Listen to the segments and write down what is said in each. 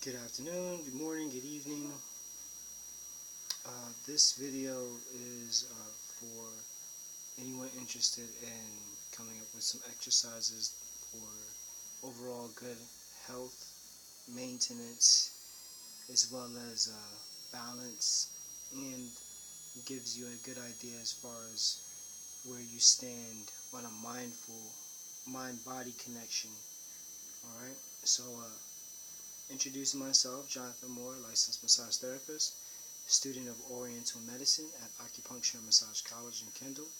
Good afternoon, good morning, good evening. This video is for anyone interested in coming up with some exercises for overall good health, maintenance, as well as balance, and gives you a good idea as far as where you stand on a mindful mind-body connection. Alright, so introducing myself, Jonathan Moore, licensed massage therapist, student of Oriental Medicine at Acupuncture and Massage College in Kendall,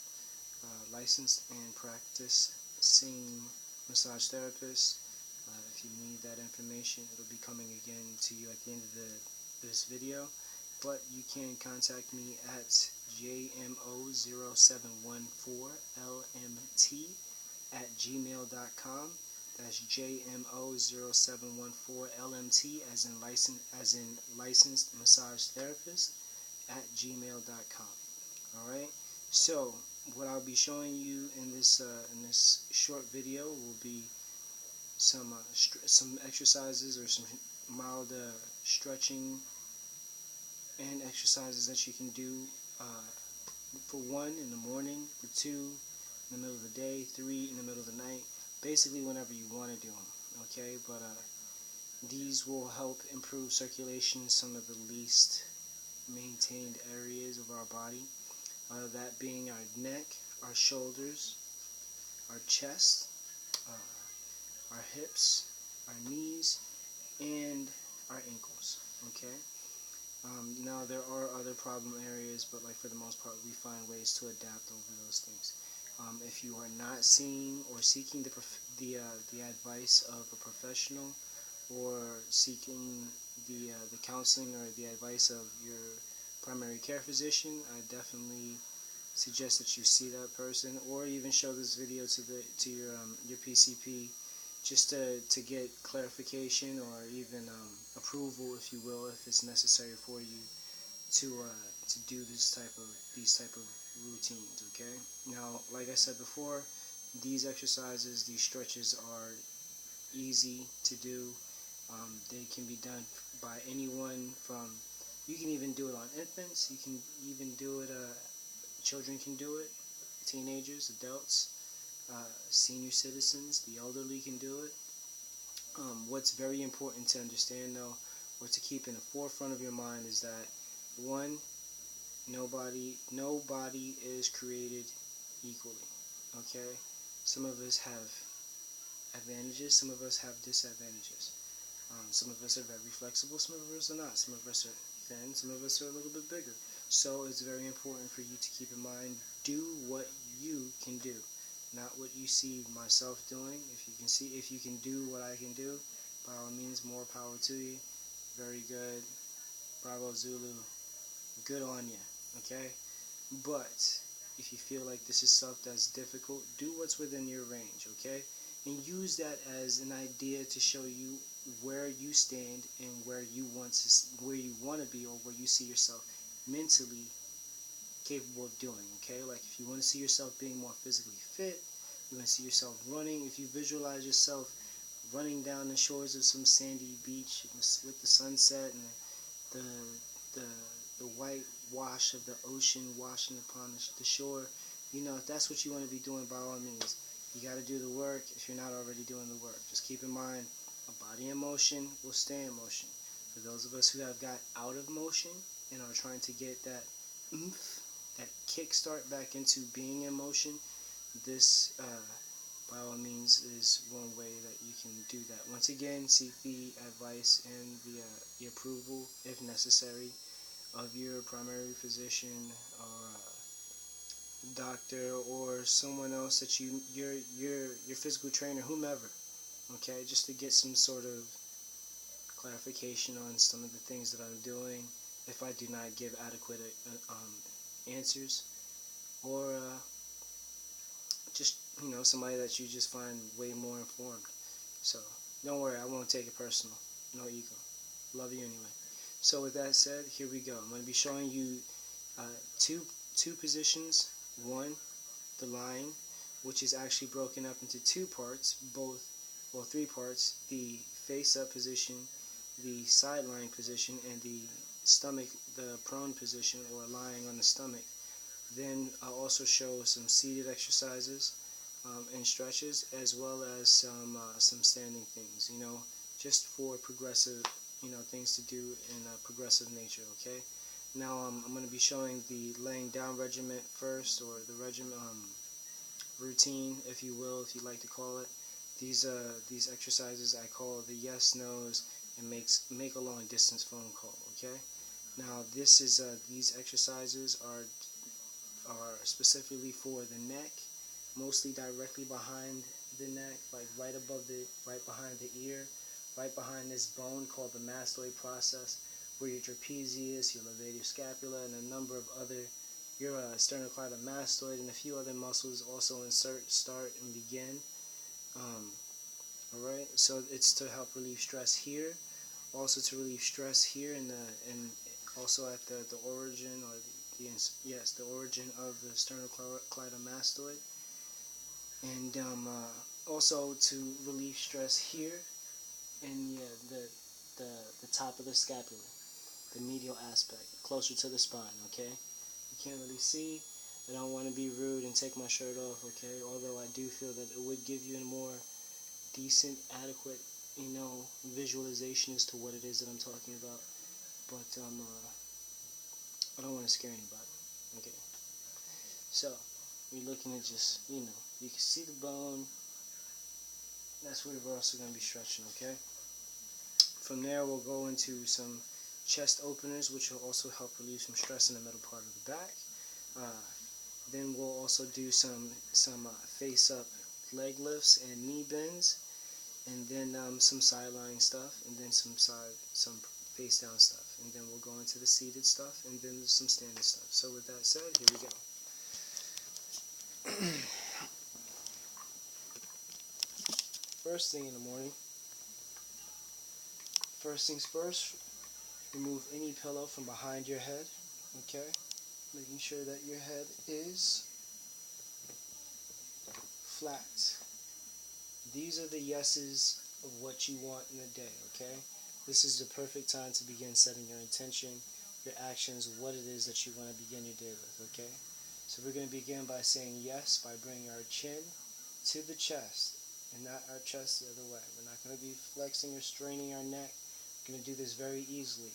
licensed and practicing massage therapist. If you need that information, it'll be coming again to you at the end of this video. But you can contact me at jmo0714lmt@gmail.com. That's jmo0714lmt as in licensed massage therapist @gmail.com. All right. So what I'll be showing you in this short video will be some exercises or some mild stretching and exercises that you can do for 1 in the morning, for 2 in the middle of the day, 3 in the middle of the night, basically whenever you want to do them, okay? But these will help improve circulation in some of the least maintained areas of our body, that being our neck, our shoulders, our chest, our hips, our knees, and our ankles, okay? Now there are other problem areas, but like for the most part, we find ways to adapt over those things. If you are not seeing or seeking the advice of a professional, or seeking the counseling or the advice of your primary care physician, I definitely suggest that you see that person, or even show this video to your PCP, just to get clarification or even approval, if you will, if it's necessary for you to do these type of routines. Okay. Now, like I said before, these exercises, these stretches are easy to do. They can be done by anyone from. You can even do it on infants. You can even do it. Children can do it. Teenagers, adults. Senior citizens, the elderly can do it. What's very important to understand, though, or to keep in the forefront of your mind, is that one, nobody is created equally. Okay, some of us have advantages, some of us have disadvantages. Some of us are very flexible, some of us are not. Some of us are thin, some of us are a little bit bigger. So it's very important for you to keep in mind, do what you can do. Not what you see myself doing. If you can do what I can do, by all means, more power to you. Very good. Bravo Zulu. Good on you. Okay? But if you feel like this is stuff that's difficult, do what's within your range, okay? And use that as an idea to show you where you stand and where you want to be, or where you see yourself mentally capable of doing, okay? Like if you want to see yourself being more physically fit, you want to see yourself running, if you visualize yourself running down the shores of some sandy beach with the sunset and the white wash of the ocean washing upon the shore, if that's what you want to be doing, by all means, you got to do the work if you're not already doing the work. Just keep in mind, a body in motion will stay in motion. For those of us who have got out of motion and are trying to get that oomph, that kickstart back into being in motion, this, by all means, is one way that you can do that. Once again, seek the advice and the approval, if necessary, of your primary physician or doctor, or someone else that your physical trainer, whomever. Okay, just to get some sort of clarification on some of the things that I'm doing, if I do not give adequate answers, or just somebody that you just find way more informed. So don't worry, I won't take it personal. No ego. Love you anyway. So with that said, here we go. I'm going to be showing you two positions. One, the lying, which is actually broken up into two parts, three parts: the face-up position, the side lying position and the stomach, the prone position, or lying on the stomach. Then I'll also show some seated exercises and stretches, as well as some standing things, just for progressive, things to do in a progressive nature. Okay. Now I'm going to be showing the laying down regiment first, or the regiment routine, if you will, if you like to call it. These exercises I call the yes, no's, and make a long distance phone call. Okay. Now these exercises are specifically for the neck, mostly directly behind the neck, like right behind the ear, right behind this bone called the mastoid process, where your trapezius, your levator scapula, and a number of other, your sternocleidomastoid, and a few other muscles also start, and begin. Alright, so it's to help relieve stress here, also to relieve stress here, and also at the origin, or the origin of the sternocleidomastoid, and also to relieve stress here in the top of the scapula, the medial aspect, closer to the spine. Okay, you can't really see. I don't want to be rude and take my shirt off. Okay, although I do feel that it would give you a more decent, adequate, visualization as to what it is that I'm talking about. But I don't want to scare anybody. Okay. So we're looking at just, you can see the bone. That's where we're also going to be stretching. Okay. From there, we'll go into some chest openers, which will also help relieve some stress in the middle part of the back. Then we'll also do some face up leg lifts and knee bends, and then some side lying stuff, and then some face down stuff, and then we'll go into the seated stuff, and then some standing stuff. So with that said, here we go. First thing in the morning, first things first, remove any pillow from behind your head. Okay, making sure that your head is flat. These are the yeses of what you want in the day. Okay, this is the perfect time to begin setting your intention, your actions, what it is that you want to begin your day with. Okay, so we're going to begin by saying yes, by bringing our chin to the chest and not our chest the other way. We're not going to be flexing or straining our neck. We're going to do this very easily,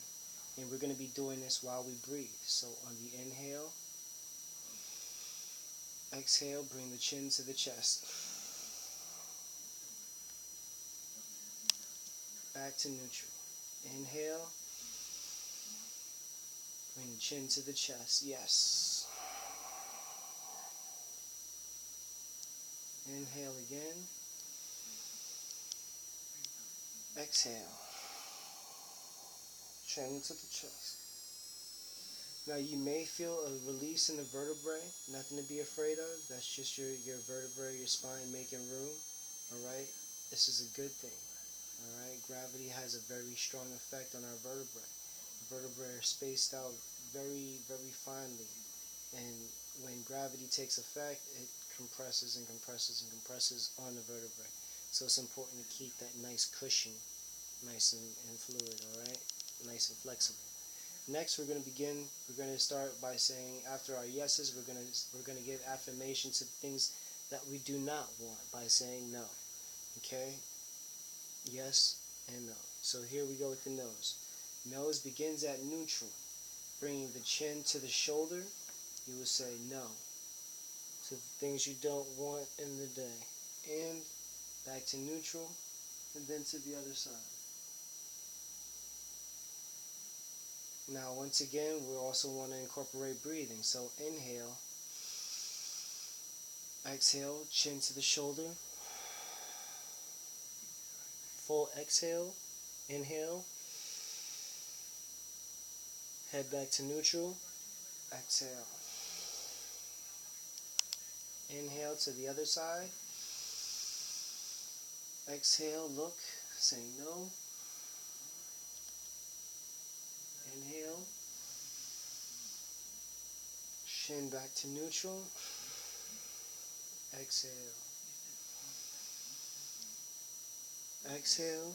and we're going to be doing this while we breathe. So on the inhale, exhale, bring the chin to the chest. Back to neutral. Inhale, bring the chin to the chest. Yes. Inhale again. Exhale. Chin to the chest. Now you may feel a release in the vertebrae. Nothing to be afraid of. That's just your vertebrae, your spine making room. Alright? This is a good thing. Alright? Gravity has a very strong effect on our vertebrae. The vertebrae are spaced out very, very finely. And when gravity takes effect, it compresses and compresses and compresses on the vertebrae. So it's important to keep that nice cushion, nice and fluid, alright? Nice and flexible. Next, we're going to start by saying, after our yeses, we're going to give affirmation to things that we do not want by saying no. Okay? Yes and no. So here we go with the nose. Nose begins at neutral. Bringing the chin to the shoulder, you will say no to the things you don't want in the day. And back to neutral, and then to the other side. Now, once again, we also want to incorporate breathing. So inhale, exhale, chin to the shoulder. Full exhale, inhale, head back to neutral, exhale. Inhale to the other side. Exhale, look, say no. Inhale, chin back to neutral, exhale. Exhale,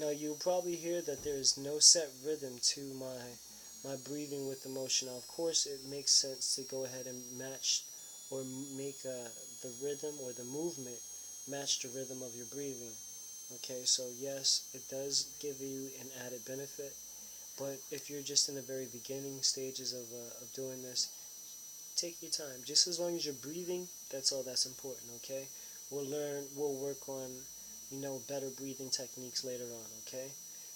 Now you'll probably hear that there is no set rhythm to my breathing with the motion. Now, of course, it makes sense to go ahead and match or make the rhythm or the movement match the rhythm of your breathing. Okay, so yes, it does give you an added benefit, but if you're just in the very beginning stages of doing this, take your time. Just as long as you're breathing, that's all that's important, okay? We'll work on, better breathing techniques later on, okay?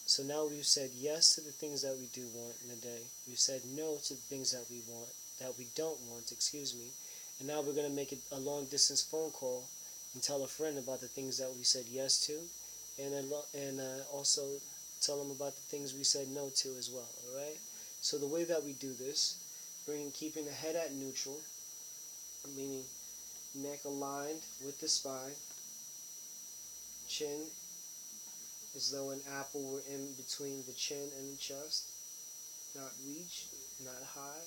So now we've said yes to the things that we do want in a day. We've said no to the things that we don't want, excuse me. And now we're going to make a long distance phone call and tell a friend about the things that we said yes to, and also tell them about the things we said no to as well, alright? So the way that we do this, keeping the head at neutral, meaning neck aligned with the spine, chin as though an apple were in between the chin and the chest, not reach, not high.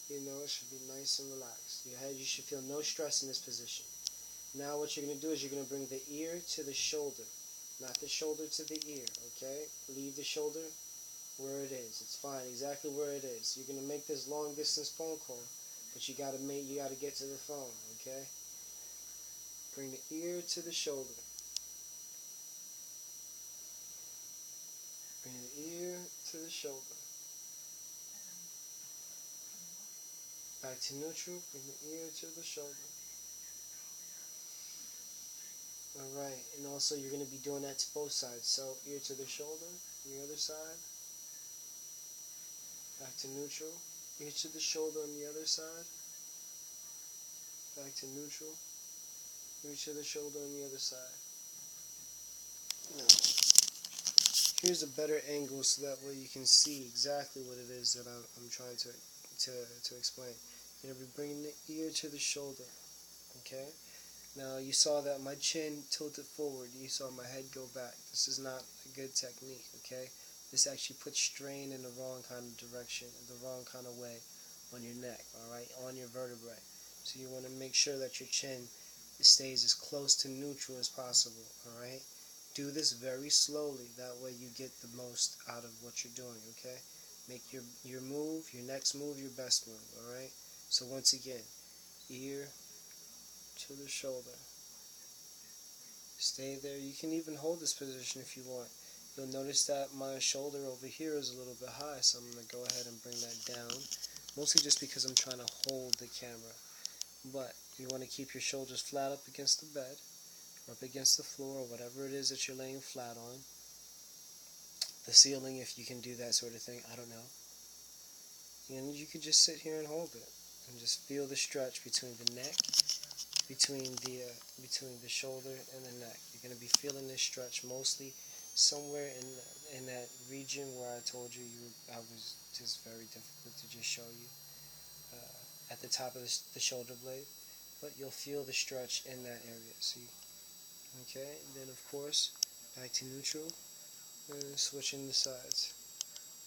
It should be nice and relaxed. Your head, you should feel no stress in this position. Now what you're going to do is you're going to bring the ear to the shoulder, not the shoulder to the ear, okay? Leave the shoulder where it is. It's fine, exactly where it is. You're going to make this long distance phone call, but you got to get to the phone, okay? Bring the ear to the shoulder. Bring the ear to the shoulder. Back to neutral. Bring the ear to the shoulder. Alright, and also you're going to be doing that to both sides. So ear to the shoulder, the other side. Back to neutral. Ear to the shoulder on the other side. Back to neutral. Ear to the shoulder on the other side. Now, here's a better angle so that way you can see exactly what it is that I'm trying to explain. You're going to be bringing the ear to the shoulder, okay? Now you saw that my chin tilted forward. You saw my head go back. This is not a good technique, okay? This actually puts strain in the wrong kind of direction, the wrong kind of way on your neck, alright, on your vertebrae. So you want to make sure that your chin stays as close to neutral as possible, alright? Do this very slowly. That way you get the most out of what you're doing, okay? Make your move, your next move, your best move, alright? So once again, ear to the shoulder. Stay there. You can even hold this position if you want. You'll notice that my shoulder over here is a little bit high, so I'm going to go ahead and bring that down. Mostly just because I'm trying to hold the camera. But you want to keep your shoulders flat up against the bed, or up against the floor, or whatever it is that you're laying flat on. The ceiling, if you can do that sort of thing, I don't know. And you could just sit here and hold it. And just feel the stretch between the neck, between the shoulder and the neck. You're going to be feeling this stretch mostly somewhere in that region where I told you I was just very difficult to just show you at the top of the shoulder blade, but you'll feel the stretch in that area. See, okay. And then of course back to neutral and switching the sides.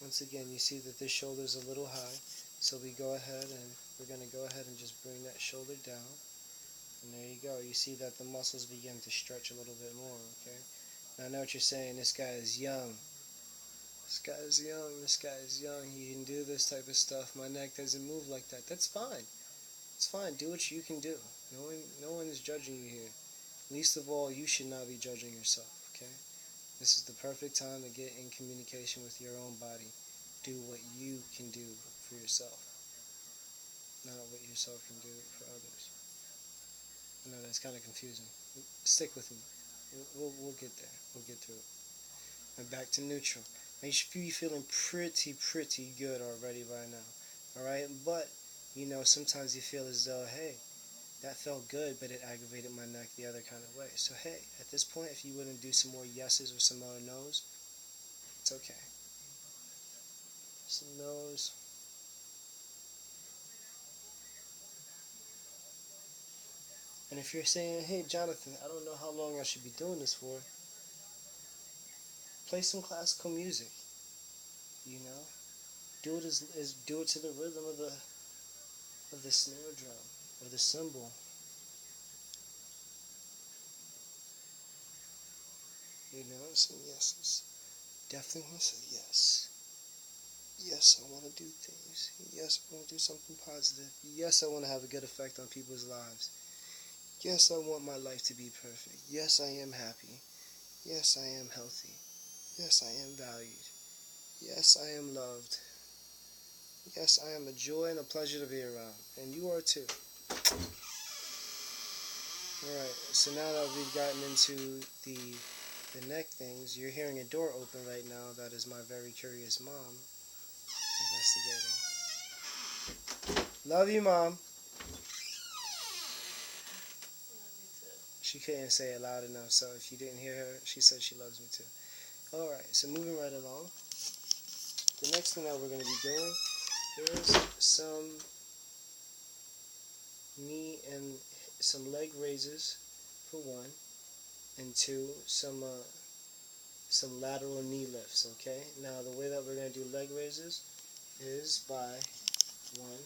Once again, you see that this shoulder is a little high, so we're going to go ahead and just bring that shoulder down. And there you go. You see that the muscles begin to stretch a little bit more, okay? Now I know what you're saying. This guy is young. This guy is young. This guy is young. He can do this type of stuff. My neck doesn't move like that. That's fine. It's fine. Do what you can do. No one is judging you here. Least of all, you should not be judging yourself, okay? This is the perfect time to get in communication with your own body. Do what you can do for yourself, not what yourself can do for others. I know that's kind of confusing. Stick with me. We'll get there. We'll get through it. And back to neutral. Now you should be feeling pretty good already by now. Alright? But, sometimes you feel as though, hey, that felt good, but it aggravated my neck the other kind of way. So, hey, at this point, if you wouldn't do some more yeses or some more nos, it's okay. Some nos. And if you're saying, hey, Jonathan, I don't know how long I should be doing this for, play some classical music. Do it to the rhythm of the snare drum or the cymbal. Some yeses. definitely want to say yes. Yes, I want to do things. Yes, I want to do something positive. Yes, I want to have a good effect on people's lives. Yes, I want my life to be perfect. Yes, I am happy. Yes, I am healthy. Yes, I am valued. Yes, I am loved. Yes, I am a joy and a pleasure to be around. And you are too. Alright, so now that we've gotten into the neck things, you're hearing a door open right now. That is my very curious mom investigating. Love you, Mom. She couldn't say it loud enough, so if you didn't hear her, she said she loves me too. Alright, so moving right along. The next thing that we're going to be doing is some knee and some leg raises for one, and two, some lateral knee lifts, okay? Now, the way that we're going to do leg raises is by, one,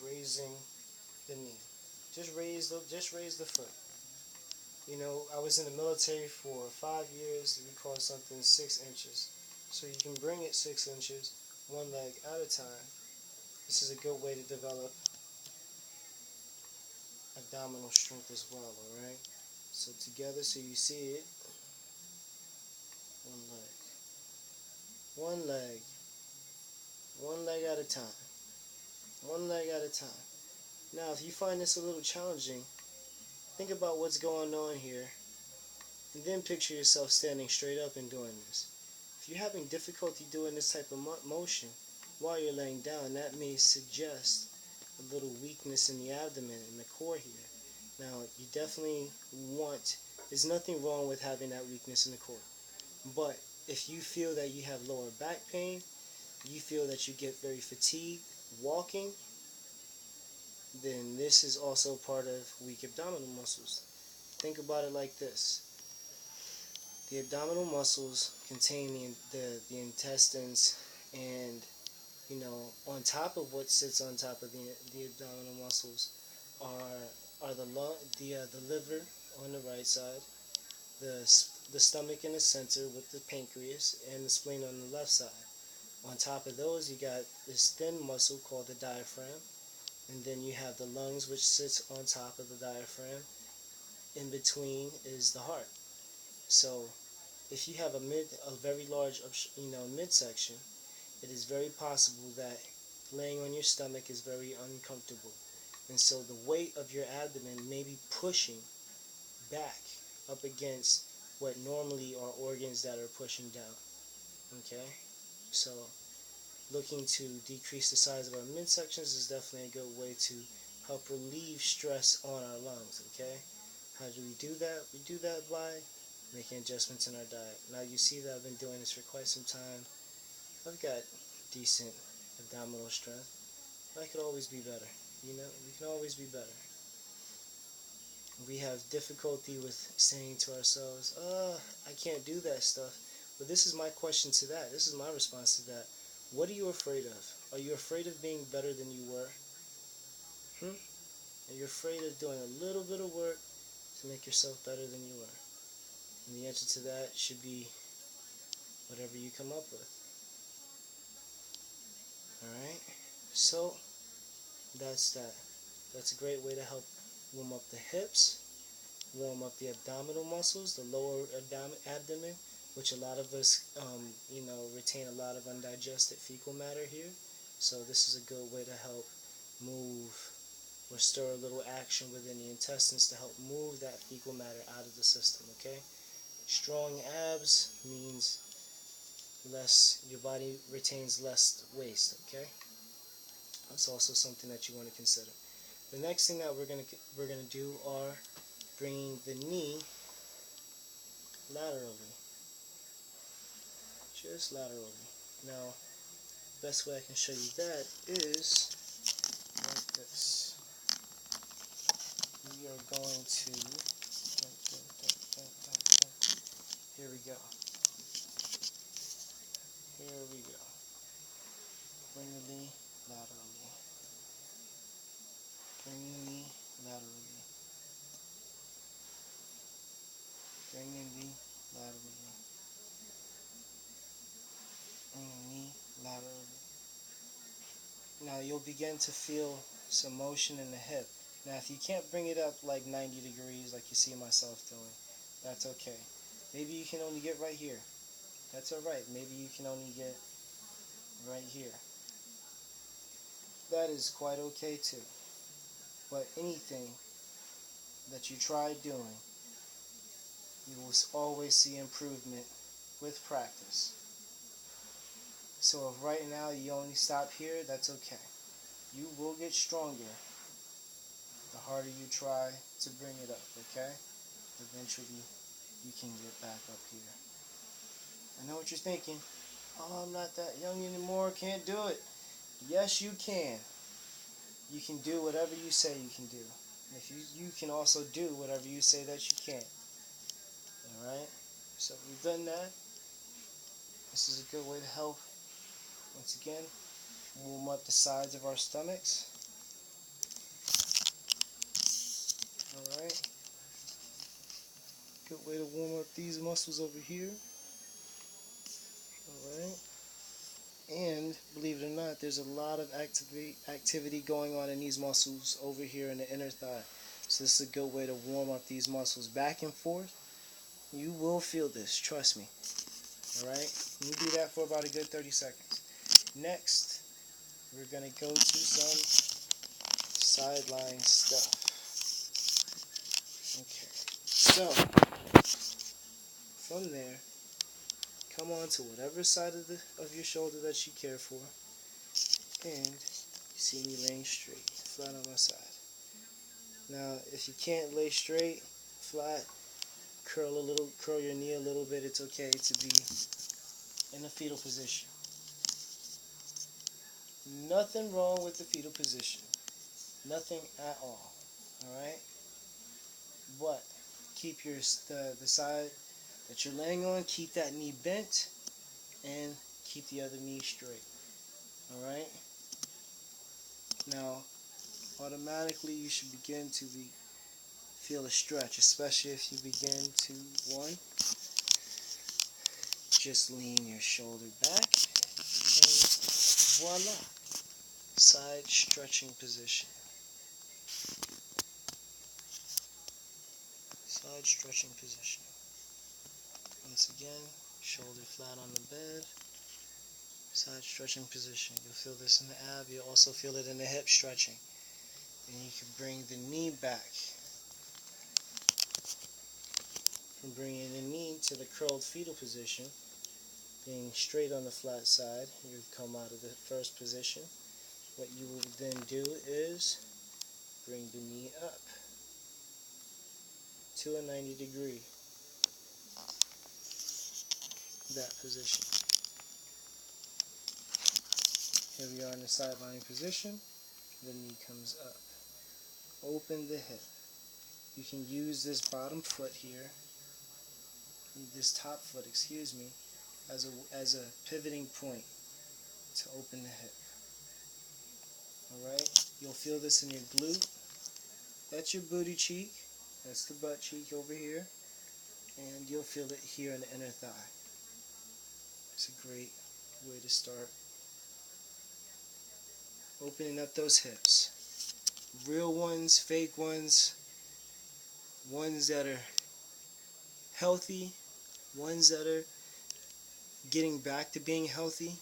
raising the knee. Just raise the foot. You know, I was in the military for 5 years. We call something 6 inches. So you can bring it 6 inches, one leg at a time. This is a good way to develop abdominal strength as well, alright? So together, so you see it, one leg. One leg. One leg at a time. One leg at a time. Now, if you find this a little challenging, think about what's going on here, and then picture yourself standing straight up and doing this. If you're having difficulty doing this type of motion while you're laying down, that may suggest a little weakness in the abdomen and the core here. Now, you definitely there's nothing wrong with having that weakness in the core. But if you feel that you have lower back pain, you feel that you get very fatigued walking, then this is also part of weak abdominal muscles. Think about it like this. The abdominal muscles contain the intestines, and on top of what sits on top of the abdominal muscles are the liver on the right side, the stomach in the center with the pancreas, and the spleen on the left side. On top of those, you got this thin muscle called the diaphragm, and then you have the lungs, which sits on top of the diaphragm. In between is the heart. So if you have a very large midsection, it is very possible that laying on your stomach is very uncomfortable, and so the weight of your abdomen may be pushing back up against what normally are organs that are pushing down. Okay, so looking to decrease the size of our midsections is definitely a good way to help relieve stress on our lungs. Okay, how do we do that? We do that by making adjustments in our diet. Now you see that I've been doing this for quite some time. I've got decent abdominal strength. I could always be better. We can always be better. We have difficulty with saying to ourselves, I can't do that stuff. But this is my question to that. This is my response to that. What are you afraid of? Are you afraid of being better than you were? Are you afraid of doing a little bit of work to make yourself better than you were? And the answer to that should be whatever you come up with. Alright? So, that's that. That's a great way to help warm up the hips, warm up the abdominal muscles, the lower abdomen, which a lot of us, retain a lot of undigested fecal matter here. So this is a good way to help move or stir a little action within the intestines to help move that fecal matter out of the system, okay? Strong abs means your body retains less waste, okay? That's also something that you want to consider. The next thing that we're gonna do are bringing the knee laterally, just laterally. Now, best way I can show you that is like this. We are going to, here we go. Here we go. Bring the knee laterally. Bring the knee laterally. Bring the knee laterally. Now you'll begin to feel some motion in the hip. Now if you can't bring it up like 90 degrees like you see myself doing, that's okay. Maybe you can only get right here. That's alright. Maybe you can only get right here. That is quite okay too. But anything that you try doing, you will always see improvement with practice. So if right now you only stop here, that's okay. You will get stronger the harder you try to bring it up, okay? Eventually you can get back up here. I know what you're thinking. Oh, I'm not that young anymore, can't do it. Yes, you can. You can do whatever you say you can do. And if you can also do whatever you say that you can't. Alright? So we've done that. This is a good way to help, once again, warm up the sides of our stomachs. Alright? Good way to warm up these muscles over here. Alright? And believe it or not, there's a lot of activity going on in these muscles over here in the inner thigh. So this is a good way to warm up these muscles back and forth. You will feel this, trust me. Alright? You do that for about a good 30 seconds. Next, we're going to go to some sideline stuff. Okay. So, from there, come on to whatever side of your shoulder that you care for. And you see me laying straight, flat on my side. Now, if you can't lay straight, flat, curl your knee a little bit. It's okay to be in a fetal position. Nothing wrong with the fetal position. Nothing at all. Alright? But keep the side that you're laying on, keep that knee bent and keep the other knee straight. Alright? Now, automatically you should begin to feel a stretch, especially if you begin to, one, just lean your shoulder back, and voila, side stretching position. Side stretching position. Once again, shoulder flat on the bed, side stretching position. You'll feel this in the ab, you'll also feel it in the hip stretching. And you can bring the knee back. From bringing the knee to the curled fetal position, being straight on the flat side, you come out of the first position. What you will then do is bring the knee up to a 90 degree, that position. Here we are in the sideline position. The knee comes up. Open the hip. You can use this bottom foot here, this top foot, excuse me, as a pivoting point to open the hip. Alright? You'll feel this in your glute. That's your booty cheek. That's the butt cheek over here. And you'll feel it here in the inner thigh. It's a great way to start opening up those hips. Real ones, fake ones, ones that are healthy, ones that are getting back to being healthy.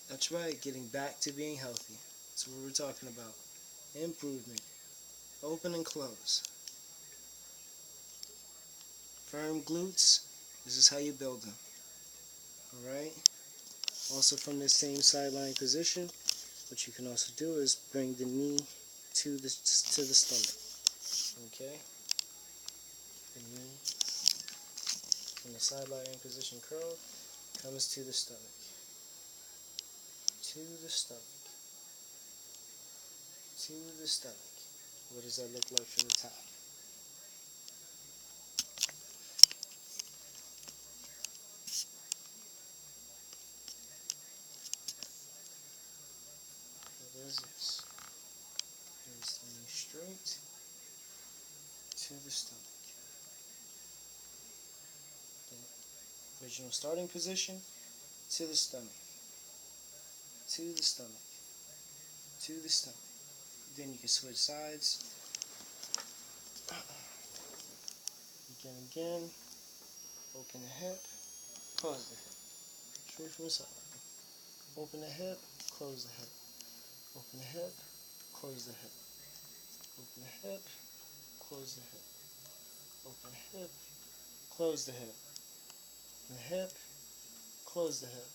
That's right, getting back to being healthy. That's what we're talking about. Improvement. Open and close. Firm glutes, this is how you build them. Alright? Also from this same sideline position, what you can also do is bring the knee to the stomach. Okay? The knee from the sideline position curled comes to the stomach. To the stomach. To the stomach. What does that look like from the top? What is this? Here's the knee straight to the stomach. The original starting position to the stomach. to the stomach, to the stomach. Then you can switch sides. Again, open the hip, close the hip. Straight from the side. Open the hip, close the hip. Open the hip, close the hip. Open the hip, close the hip. Open the hip, close the hip. Open the hip, close the hip.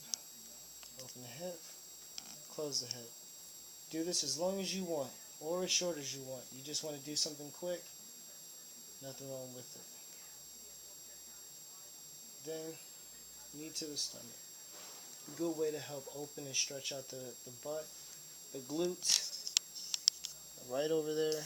Open the hip, close the hip. Do this as long as you want, or as short as you want. You just want to do something quick, nothing wrong with it. Then, knee to the stomach. Good way to help open and stretch out the butt, the glutes, right over there.